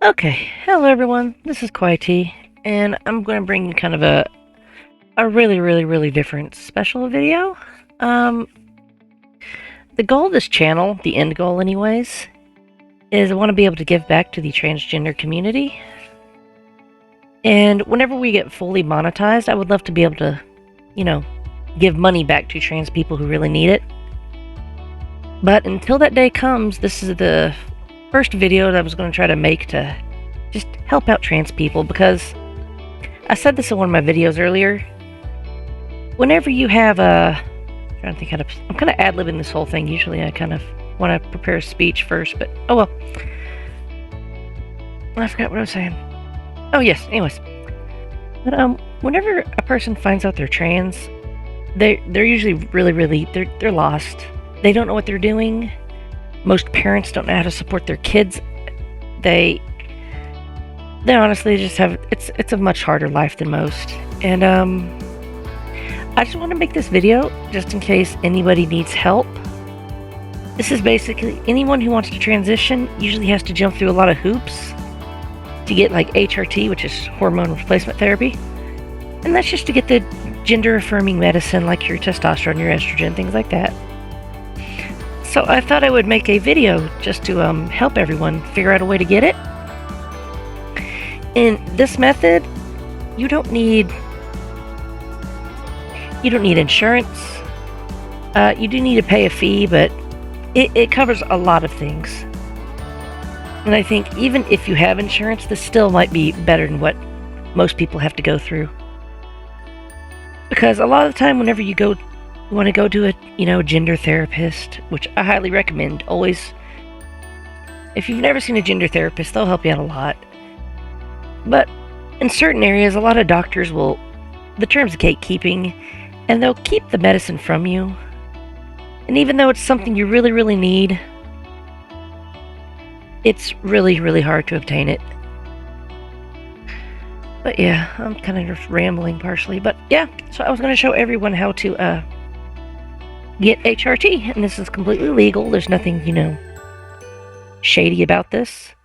Okay, hello everyone, this is KawaiiTea, and I'm going to bring you kind of a really different special video. Um, the goal of this channel, the end goal anyways, is I want to be able to give back to the transgender community. And whenever we get fully monetized, I would love to be able to, give money back to trans people who really need it. But until that day comes, this is the first video that I was going to try to make to just help out trans people, because I said this in one of my videos earlier. Whenever you have I'm trying to think I'm kind of ad-libbing this whole thing. Usually I kind of want to prepare a speech first, but oh well. I forgot what I was saying. Oh yes, anyways. But whenever a person finds out they're trans, they're usually really they're lost. They don't know what they're doing. Most parents don't know how to support their kids. They honestly just have it's a much harder life than most. And I just want to make this video just in case anybody needs help. This is basically anyone who wants to transition usually has to jump through a lot of hoops to get like HRT, which is hormone replacement therapy. And that's just to get the gender affirming medicine like your testosterone, your estrogen, things like that. So I thought I would make a video just to help everyone figure out a way to get it. In this method, you don't need insurance. You do need to pay a fee, but it covers a lot of things. And I think even if you have insurance, this still might be better than what most people have to go through. Because a lot of the time, whenever you want to go to a gender therapist, which I highly recommend. Always, if you've never seen a gender therapist, they'll help you out a lot. But in certain areas, a lot of doctors the term's gatekeeping, and they'll keep the medicine from you. And even though it's something you really need, it's really hard to obtain it. But yeah, I'm kind of just rambling partially. But yeah, so I was going to show everyone how to get HRT, and this is completely legal. There's nothing, shady about this.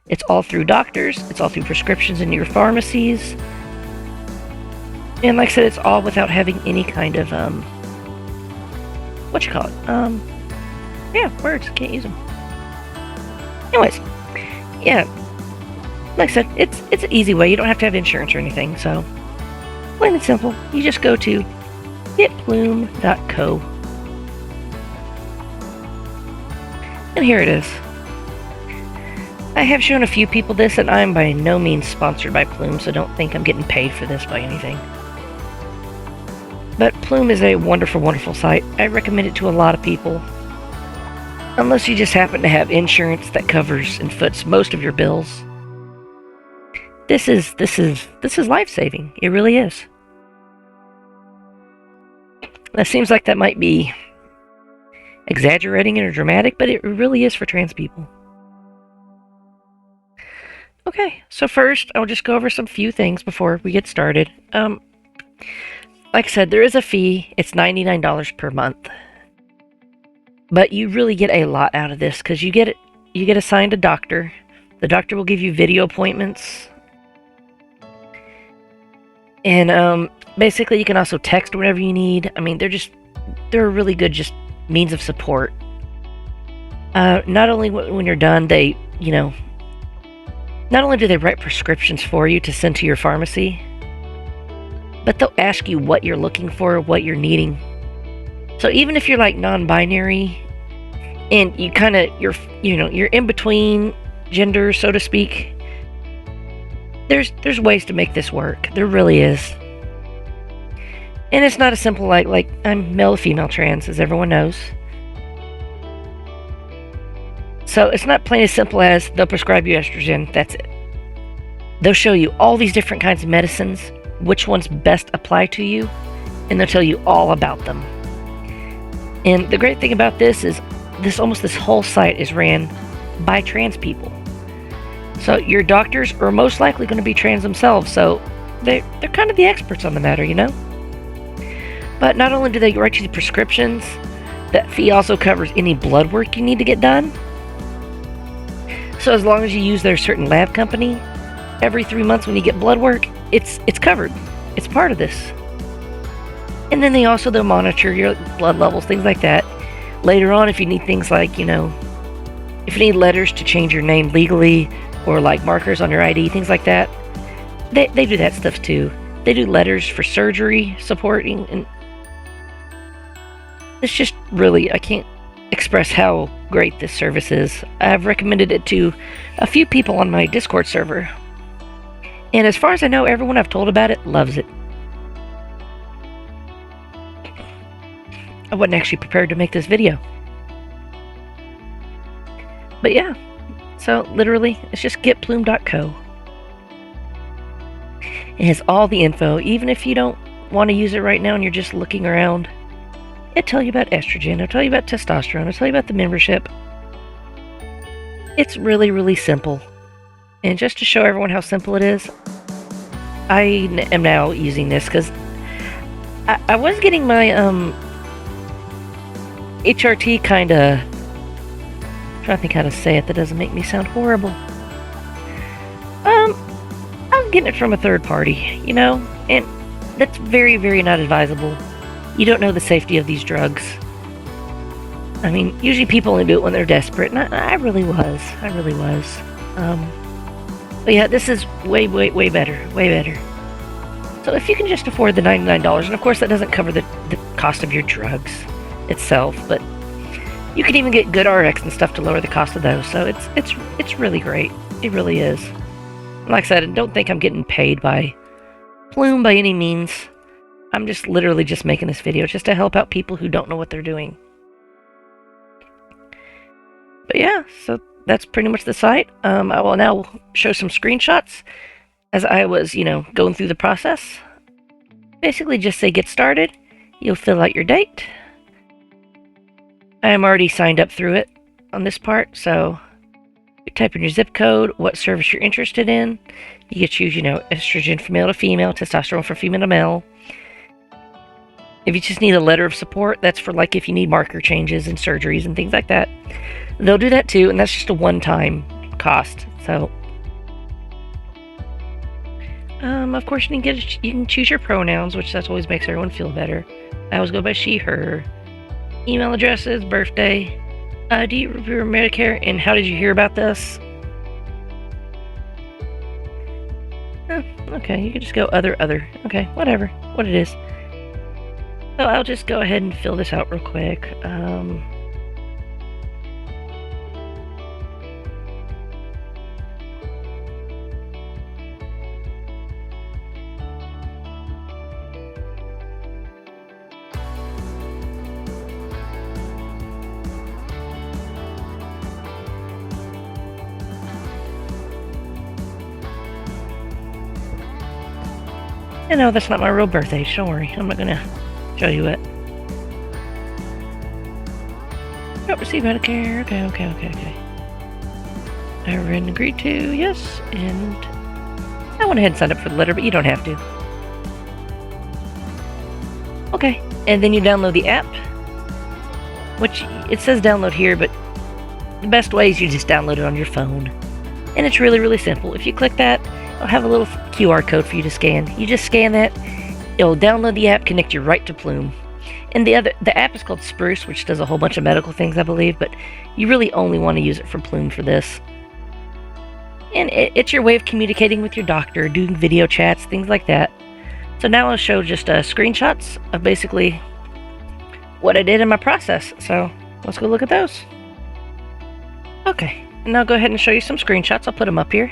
It's all through doctors. It's all through prescriptions in your pharmacies. And like I said, it's all without having any kind of, words. Can't use them. Anyways, yeah. Like I said, it's an easy way. You don't have to have insurance or anything, so plain and simple. You just go to getplume.co. And here it is. I have shown a few people this, and I'm by no means sponsored by Plume, so don't think I'm getting paid for this by anything. But Plume is a wonderful site. I recommend it to a lot of people. Unless you just happen to have insurance that covers and foots most of your bills. This is life-saving. It really is. That seems like that might be exaggerating or dramatic, but it really is for trans people. Okay, so first I'll just go over some few things before we get started. Like I said, there is a fee. It's $99 per month, but you really get a lot out of this because you get assigned a doctor. The doctor will give you video appointments, and basically you can also text whenever you need. I mean, they're a really good just means of support. Not only when you're done, not only do they write prescriptions for you to send to your pharmacy, but they'll ask you what you're looking for, what you're needing. So even if you're like non-binary and you're in between genders, so to speak, there's ways to make this work. There really is. And it's not as simple like I'm male or female trans, as everyone knows. So it's not plain as simple as they'll prescribe you estrogen, that's it. They'll show you all these different kinds of medicines, which ones best apply to you, and they'll tell you all about them. And the great thing about this is this whole site is ran by trans people. So your doctors are most likely going to be trans themselves, so they're kind of the experts on the matter, But not only do they write you the prescriptions, that fee also covers any blood work you need to get done. So as long as you use their certain lab company, every 3 months when you get blood work, it's covered. It's part of this. And then they'll monitor your blood levels, things like that. Later on, if you need things like, if you need letters to change your name legally, or like markers on your ID, things like that, they do that stuff too. They do letters for surgery supporting, and it's just really, I can't express how great this service is. I've recommended it to a few people on my Discord server, and as far as I know, everyone I've told about it loves it. I wasn't actually prepared to make this video. But yeah, so literally, it's just getplume.co. It has all the info, even if you don't want to use it right now and you're just looking around. It'll tell you about estrogen, it'll tell you about testosterone, it'll tell you about the membership. It's really, really simple. And just to show everyone how simple it is, I am now using this because I was getting my HRT kind of, I'm trying to think how to say it that doesn't make me sound horrible. I'm getting it from a third party, and that's very, very not advisable. You don't know the safety of these drugs. I mean, usually people only do it when they're desperate, and I really was. But yeah, this is way, way, way better, way better. So if you can just afford the $99, and of course that doesn't cover the cost of your drugs itself, but you can even get good RX and stuff to lower the cost of those. So it's really great. It really is. Like I said, don't think I'm getting paid by Plume by any means. I'm just literally just making this video just to help out people who don't know what they're doing. But yeah, so that's pretty much the site. I will now show some screenshots as I was, going through the process. Basically just say get started. You'll fill out your date. I am already signed up through it on this part, so you type in your zip code, what service you're interested in. You can choose, estrogen for male to female, testosterone for female to male. If you just need a letter of support, that's for like if you need marker changes and surgeries and things like that. They'll do that too, and that's just a one-time cost. So, of course, you can choose your pronouns, which that always makes everyone feel better. I always go by she, her. Email addresses, birthday. Do you review Medicare, and how did you hear about this? Okay, you can just go other. Okay, whatever, what it is. So I'll just go ahead and fill this out real quick. No, that's not my real birthday. Don't worry, I'm not gonna show you it. Don't receive Medicare. Okay. I read and agreed to, yes, and I went ahead and signed up for the letter, but you don't have to. Okay, and then you download the app, which it says download here, but the best way is you just download it on your phone. And it's really, really simple. If you click that, it'll have a little QR code for you to scan. You just scan that, it'll download the app, connect you right to Plume. And the app is called Spruce, which does a whole bunch of medical things, I believe, but you really only want to use it for Plume for this. And it's your way of communicating with your doctor, doing video chats, things like that. So now I'll show just screenshots of basically what I did in my process. So let's go look at those. Okay, and I'll go ahead and show you some screenshots. I'll put them up here.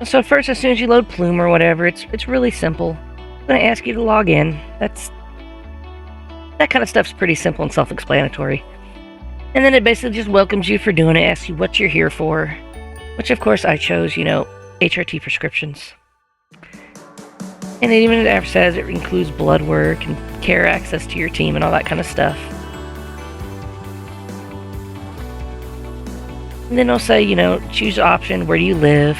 So first, as soon as you load Plume or whatever, it's really simple. I'm going to ask you to log in. That kind of stuff's pretty simple and self-explanatory. And then it basically just welcomes you for doing it, asks you what you're here for, which of course I chose, HRT prescriptions. And it even says it includes blood work and care access to your team and all that kind of stuff. And then it'll say, choose option, where do you live?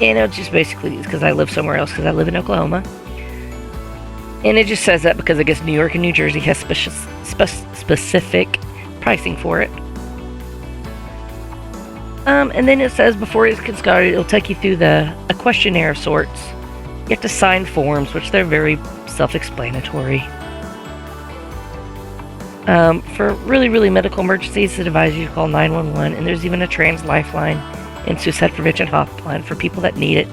And it'll just basically, because I live somewhere else, because I live in Oklahoma. And it just says that because I guess New York and New Jersey has specific pricing for it. And then it says before it gets started, it'll take you through a questionnaire of sorts. You have to sign forms, which they're very self-explanatory. For really medical emergencies, it advises you to call 911, and there's even a trans lifeline and suicide prevention hotline for people that need it.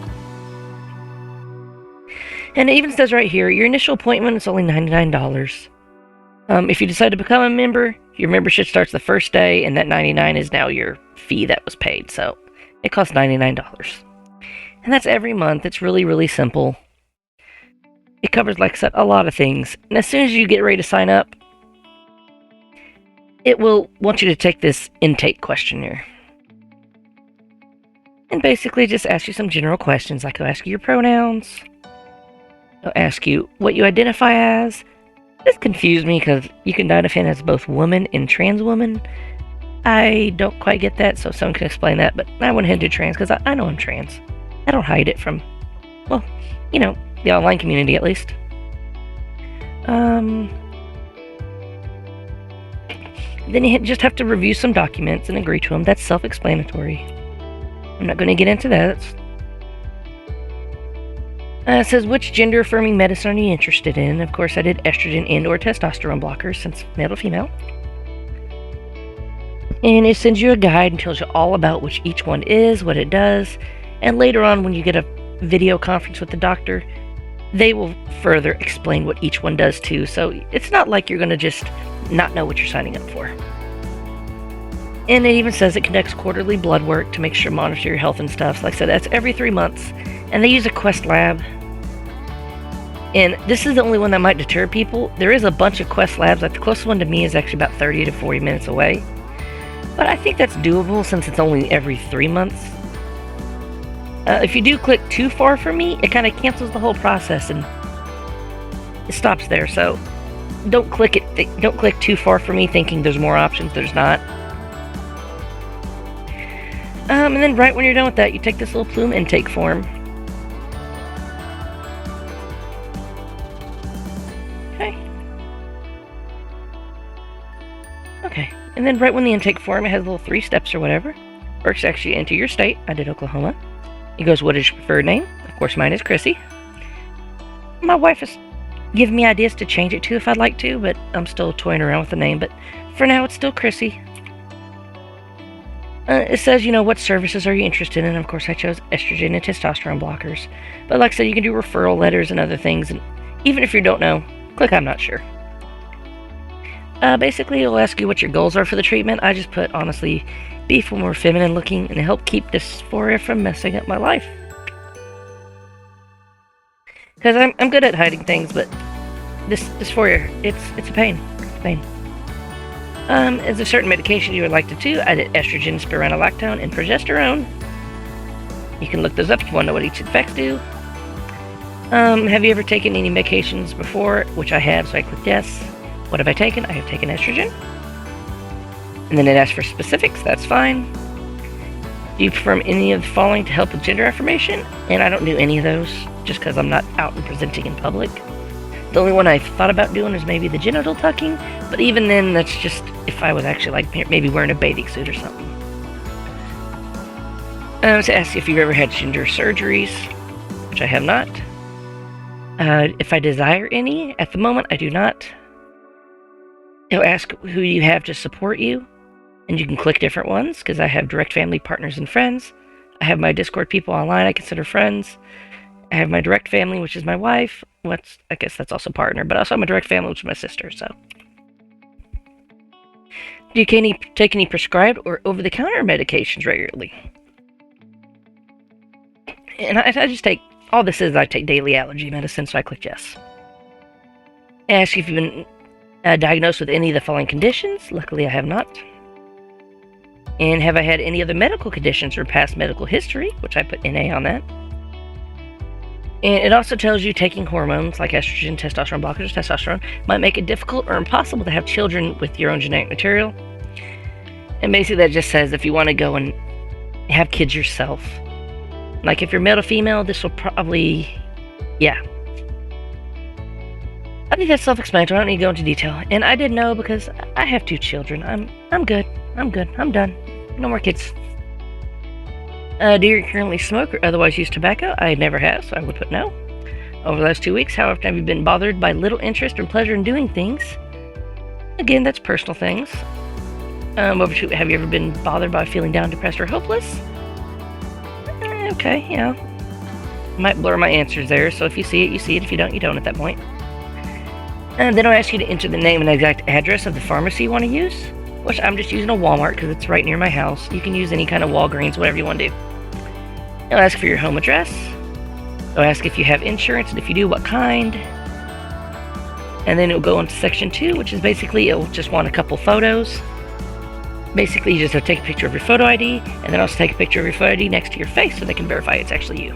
And it even says right here, your initial appointment is only $99. If you decide to become a member, your membership starts the first day, and that $99 is now your fee that was paid. So it costs $99. And that's every month. It's really simple. It covers, like I said, a lot of things. And as soon as you get ready to sign up, it will want you to take this intake questionnaire. And basically just ask you some general questions, like it'll ask you your pronouns. It'll ask you what you identify as. This confused me because you can identify as both woman and trans woman. I don't quite get that, so someone can explain that, but I went ahead and did trans because I know I'm trans. I don't hide it from, well, you know, the online community at least. Then you just have to review some documents and agree to them. That's self-explanatory. I'm not going to get into that. It says, which gender-affirming medicine are you interested in? Of course, I did estrogen and/or testosterone blockers since male to female. And it sends you a guide and tells you all about which each one is, what it does. And later on, when you get a video conference with the doctor, they will further explain what each one does too. So it's not like you're going to just not know what you're signing up for. And it even says it conducts quarterly blood work to make sure monitor your health and stuff. So like I said, that's every 3 months. And they use a Quest lab. And this is the only one that might deter people. There is a bunch of Quest labs. Like the closest one to me is actually about 30 to 40 minutes away. But I think that's doable since it's only every 3 months. If you do click too far from me, it kind of cancels the whole process and it stops there. So don't click it. Don't click too far from me thinking there's more options. There's not. And then right when you're done with that, you take this little Plume intake form. Okay. And then right when the intake form, it has little 3 steps or whatever. First, actually enter your state. I did Oklahoma. It goes, what is your preferred name? Of course, mine is Chrissy. My wife has given me ideas to change it to if I'd like to, but I'm still toying around with the name. But for now, it's still Chrissy. It says, you know, what services are you interested in? Of course, I chose estrogen and testosterone blockers. But like I said, you can do referral letters and other things. And even if you don't know, click I'm not sure. Basically, it'll ask you what your goals are for the treatment. I just put, honestly, be more feminine looking and help keep dysphoria from messing up my life. Because I'm good at hiding things, but this dysphoria, it's a pain. It's a pain. Is there certain medication you would like to do? I did estrogen, spironolactone, and progesterone. You can look those up if you want to know what each effects do. Have you ever taken any medications before? Which I have, so I click yes. What have I taken? I have taken estrogen. And then it asks for specifics. That's fine. Do you perform any of the following to help with gender affirmation? And I don't do any of those, just because I'm not out and presenting in public. The only one I thought about doing is maybe the genital tucking, but even then, that's just if I was actually like maybe wearing a bathing suit or something. To ask if you've ever had gender surgeries, which I have not. If I desire any, at the moment I do not. It'll ask who you have to support you, and you can click different ones, because I have direct family, partners, and friends. I have my Discord people online I consider friends. I have my direct family, which is my wife. I guess that's also partner, but I also have my direct family, which is my sister, so. Do you take any prescribed or over-the-counter medications regularly? And I just take, all this is I take daily allergy medicine, so I click yes. I ask if you've been diagnosed with any of the following conditions. Luckily, I have not. And have I had any other medical conditions or past medical history, which I put NA on that. And it also tells you taking hormones like estrogen, testosterone blockers, testosterone might make it difficult or impossible to have children with your own genetic material. And basically that just says if you want to go and have kids yourself. Like if you're male to female, this will probably, yeah. I think that's self-explanatory. I don't need to go into detail. And I didn't know because I have 2 children. I'm good. I'm done. No more kids. Do you currently smoke or otherwise use tobacco? I never have, so I would put no. Over the last 2 weeks, how often have you been bothered by little interest or pleasure in doing things? Again, that's personal things. Over to, have you ever been bothered by feeling down, depressed, or hopeless? Okay, yeah. Might blur my answers there, so if you see it, you see it. If you don't, you don't at that point. And then I'll ask you to enter the name and exact address of the pharmacy you want to use, which I'm just using a Walmart because it's right near my house. You can use any kind of Walgreens, whatever you want to do. It'll ask for your home address. It'll ask if you have insurance, and if you do, what kind. And then it'll go into section 2, which is basically, it'll just want a couple photos. Basically, you just have to take a picture of your photo ID, and then also take a picture of your photo ID next to your face so they can verify it's actually you.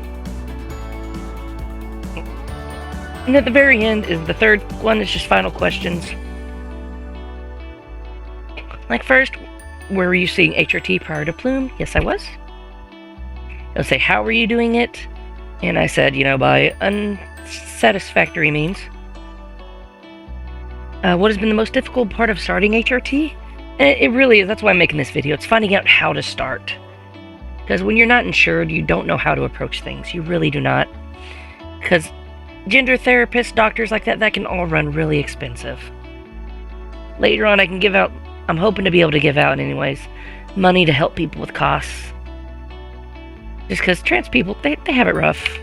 And at the very end is the third one, is just final questions. Like first, were you seeing HRT prior to Plume? Yes, I was. It'll say, how were you doing it? And I said, by unsatisfactory means. What has been the most difficult part of starting HRT? And it really is. That's why I'm making this video. It's finding out how to start. Because when you're not insured, you don't know how to approach things. You really do not. Because gender therapists, doctors like that can all run really expensive. Later on, I can give out, I'm hoping to be able to give out anyways, money to help people with costs. Just because trans people, they have it rough.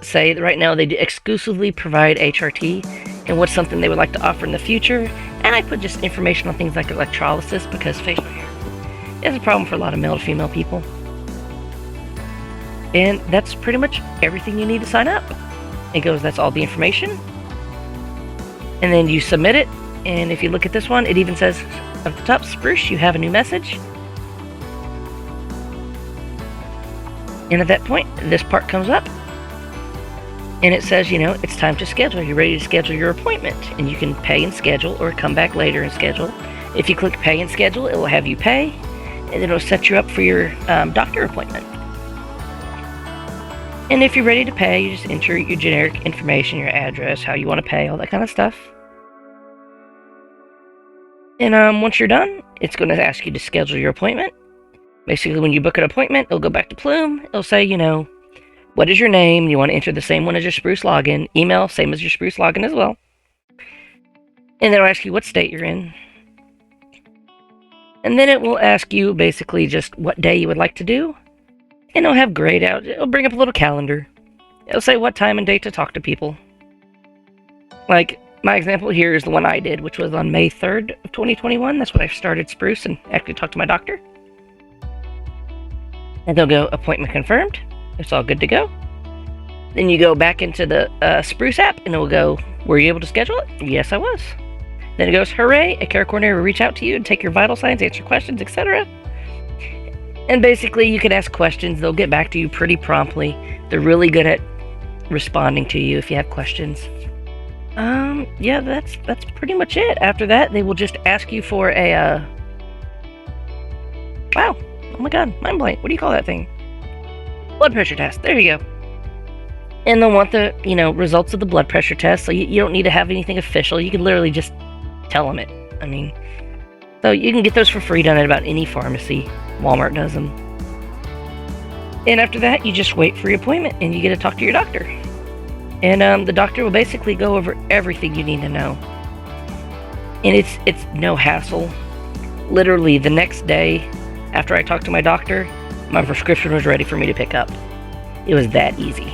Say right now they exclusively provide HRT and what's something they would like to offer in the future. And I put just information on things like electrolysis because facial hair is a problem for a lot of male to female people. And that's pretty much everything you need to sign up. It goes, that's all the information. And then you submit it. And if you look at this one, it even says at the top, Spruce, you have a new message. And at that point, this part comes up. And it says, it's time to schedule. You're ready to schedule your appointment. And you can pay and schedule or come back later and schedule. If you click pay and schedule, it will have you pay. And it'll set you up for your doctor appointment. And if you're ready to pay, you just enter your generic information, your address, how you want to pay, all that kind of stuff. And once you're done, it's going to ask you to schedule your appointment. Basically, when you book an appointment, it'll go back to Plume. It'll say, what is your name? You want to enter the same one as your Spruce login. Email, same as your Spruce login as well. And then it'll ask you what state you're in. And then it will ask you basically just what day you would like to do. And it'll have grayed out. It'll bring up a little calendar. It'll say what time and date to talk to people. Like, my example here is the one I did, which was on May 3rd of 2021. That's when I started Spruce and actually talked to my doctor. And they'll go, appointment confirmed. It's all good to go. Then you go back into the Spruce app, and it will go, were you able to schedule it? Yes, I was. Then it goes, hooray, a care coordinator will reach out to you and take your vital signs, answer questions, etc. And basically, you can ask questions. They'll get back to you pretty promptly. They're really good at responding to you if you have questions. Yeah, that's pretty much it. After that, they will just ask you for a, wow, oh my god, mind blank. What do you call that thing? Blood pressure test. There you go. And they'll want the, results of the blood pressure test, so you don't need to have anything official. You can literally just tell them it. So you can get those for free done at about any pharmacy. Walmart does them. And after that, you just wait for your appointment, and you get to talk to your doctor. And the doctor will basically go over everything you need to know. And it's no hassle. Literally, the next day, after I talked to my doctor, my prescription was ready for me to pick up. It was that easy.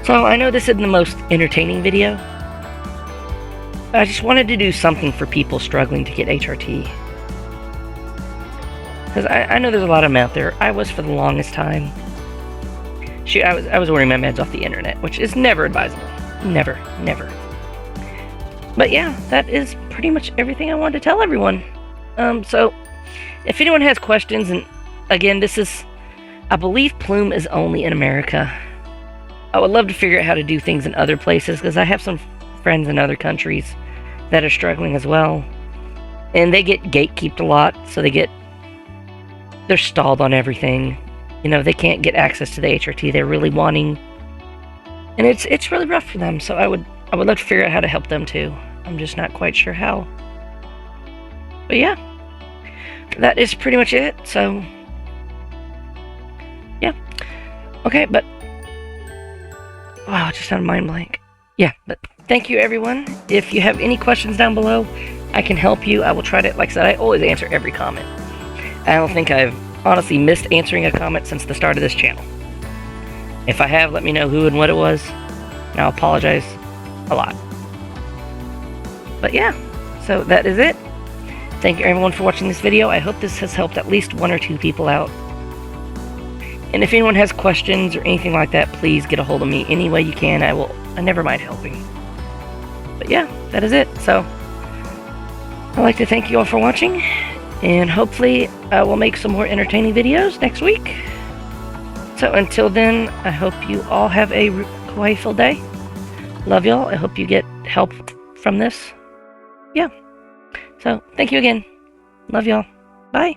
So I know this isn't the most entertaining video. I just wanted to do something for people struggling to get HRT. Because I know there's a lot of them out there. I was for the longest time. Shoot, I was ordering my meds off the internet, which is never advisable. Never. But yeah, that is pretty much everything I wanted to tell everyone. So, if anyone has questions, and again, I believe Plume is only in America. I would love to figure out how to do things in other places, because I have some friends in other countries that are struggling as well. And they get gatekeeped a lot, so they're stalled on everything. They can't get access to the HRT they're really wanting. And it's really rough for them, so I would love to figure out how to help them too. I'm just not quite sure how. But yeah, that is pretty much it. So yeah. Okay, but wow, just had a mind blank. Yeah, but thank you, everyone. If you have any questions down below, I can help you. I will try to, like I said, I always answer every comment. I don't think I've honestly missed answering a comment since the start of this channel. If I have, let me know who and what it was, and I'll apologize a lot. But yeah, so that is it. Thank you everyone for watching this video. I hope this has helped at least 1 or 2 people out. And if anyone has questions or anything like that, please get a hold of me any way you can. I never mind helping. But yeah, that is it. So I'd like to thank you all for watching, and hopefully I will make some more entertaining videos next week. So until then, I hope you all have a Kawaii-filled day. Love y'all. I hope you get help from this. Yeah. So thank you again. Love y'all. Bye.